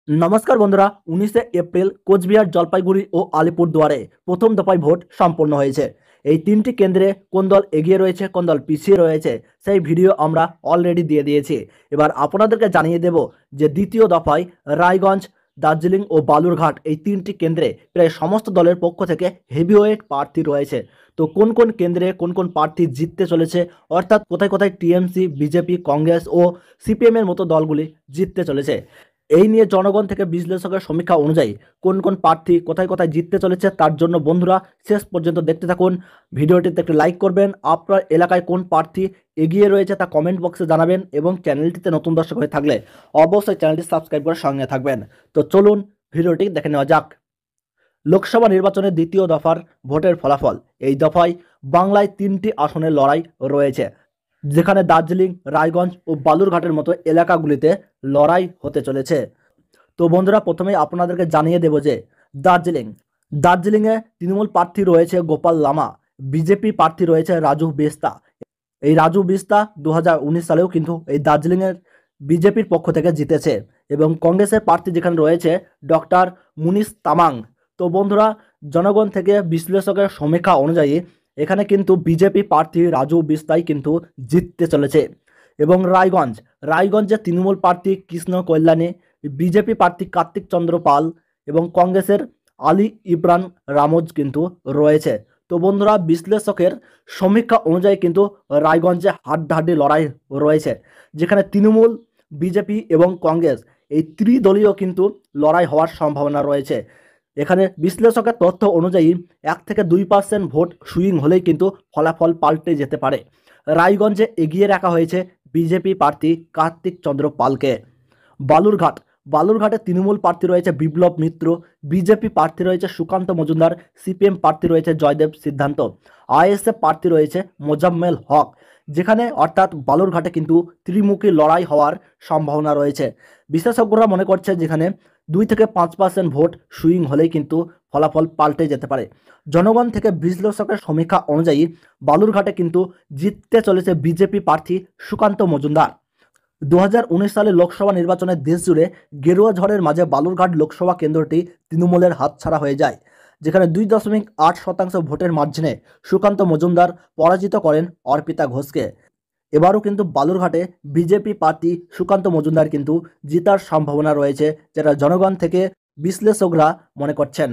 নমস্কার বন্ধুরা। 19শে এপ্রিল কোচবিহার, জলপাইগুড়ি ও আলিপুরদুয়ারে প্রথম দফায় ভোট সম্পন্ন হয়েছে। এই তিনটি কেন্দ্রে কোন দল এগিয়ে রয়েছে, কোন দল পিছিয়ে রয়েছে, সেই ভিডিও আমরা অলরেডি দিয়ে দিয়েছি। এবার আপনাদেরকে জানিয়ে দেব যে দ্বিতীয় দফায় রায়গঞ্জ, দার্জিলিং ও বালুরঘাট এই তিনটি কেন্দ্রে প্রায় সমস্ত দলের পক্ষ থেকে হেভিওয়েট প্রার্থী রয়েছে। তো কোন কোন কেন্দ্রে কোন কোন প্রার্থী জিততে চলেছে, অর্থাৎ কোথায় কোথায় টিএমসি, বিজেপি, কংগ্রেস ও সিপিএমের মতো দলগুলি জিততে চলেছে, এই নিয়ে জনগণ থেকে বিশ্লেষকের সমীক্ষা অনুযায়ী কোন কোন প্রার্থী কোথায় কোথায় জিততে চলেছে, তার জন্য বন্ধুরা শেষ পর্যন্ত দেখতে থাকুন। ভিডিওটিতে একটি লাইক করবেন, আপনার এলাকায় কোন প্রার্থী এগিয়ে রয়েছে তা কমেন্ট বক্সে জানাবেন এবং চ্যানেলটিতে নতুন দর্শক হয়ে থাকলে অবশ্যই চ্যানেলটি সাবস্ক্রাইব করে সঙ্গে থাকবেন। তো চলুন ভিডিওটি দেখে নেওয়া যাক। লোকসভা নির্বাচনের দ্বিতীয় দফার ভোটের ফলাফল। এই দফায় বাংলায় 3টি আসনের লড়াই রয়েছে, যেখানে দার্জিলিং, রায়গঞ্জ ও বালুরঘাটের মতো এলাকাগুলিতে লড়াই হতে চলেছে। তো বন্ধুরা, প্রথমেই আপনাদেরকে জানিয়ে দেব যে দার্জিলিংয়ে তৃণমূল প্রার্থী রয়েছে গোপাল লামা, বিজেপি প্রার্থী রয়েছে রাজু বিস্তা। এই রাজু বিস্তা 2019 সালেও কিন্তু এই দার্জিলিংয়ের বিজেপির পক্ষ থেকে জিতেছে, এবং কংগ্রেসের প্রার্থী যেখানে রয়েছে ডক্টর মুনিশ তামাং। তো বন্ধুরা, জনগণ থেকে বিশ্লেষকের সমীক্ষা অনুযায়ী এখানে কিন্তু বিজেপি প্রার্থী রাজু বিস্তাই কিন্তু জিততে চলেছে। এবং রায়গঞ্জে তৃণমূল প্রার্থী কৃষ্ণ কল্যাণী, বিজেপি প্রার্থী কার্তিক চন্দ্র পাল এবং কংগ্রেসের আলী ইমরান রামোজ কিন্তু রয়েছে। তো বন্ধুরা, বিশ্লেষকের সমীক্ষা অনুযায়ী কিন্তু রায়গঞ্জে হাড্ডাহাড্ডি লড়াই রয়েছে, যেখানে তৃণমূল, বিজেপি এবং কংগ্রেস এই ত্রিদলীয় কিন্তু লড়াই হওয়ার সম্ভাবনা রয়েছে। এখানে বিশ্লেষকের তথ্য অনুযায়ী 1 থেকে 2% ভোট সুইং হলেই কিন্তু ফলাফল পাল্টে যেতে পারে। রায়গঞ্জে এগিয়ে রাখা হয়েছে বিজেপি প্রার্থী কার্তিক চন্দ্র পালকে। বালুরঘাটে তৃণমূল প্রার্থী রয়েছে বিপ্লব মিত্র, বিজেপি প্রার্থী রয়েছে সুকান্ত মজুমদার, সিপিএম প্রার্থী রয়েছে জয়দেব সিদ্ধান্ত, আইএসএফ প্রার্থী রয়েছে মোজাম্মেল হক। যেখানে অর্থাৎ বালুরঘাটে কিন্তু ত্রিমুখী লড়াই হওয়ার সম্ভাবনা রয়েছে। বিশেষজ্ঞরা মনে করছে যেখানে 2 থেকে 5% ভোট সুইং হলেই কিন্তু ফলাফল পাল্টে যেতে পারে। জনগণ থেকে বিশ্লেষকের সমীক্ষা অনুযায়ী বালুরঘাটে কিন্তু জিততে চলেছে বিজেপি প্রার্থী সুকান্ত মজুমদার। 2019 সালে লোকসভা নির্বাচনের দেশ জুড়ে গেরুয়া ঝড়ের মাঝে বালুরঘাট লোকসভা কেন্দ্রটি তৃণমূলের হাতছাড়া হয়ে যায়, যেখানে 2.8% ভোটের মার্জিনে সুকান্ত মজুমদার পরাজিত করেন অর্পিতা ঘোষকে। এবারও কিন্তু বালুরঘাটে বিজেপি প্রার্থী সুকান্ত মজুমদার কিন্তু জেতার সম্ভাবনা রয়েছে, যেটা জনগণ থেকে বিশ্লেষকরা মনে করছেন।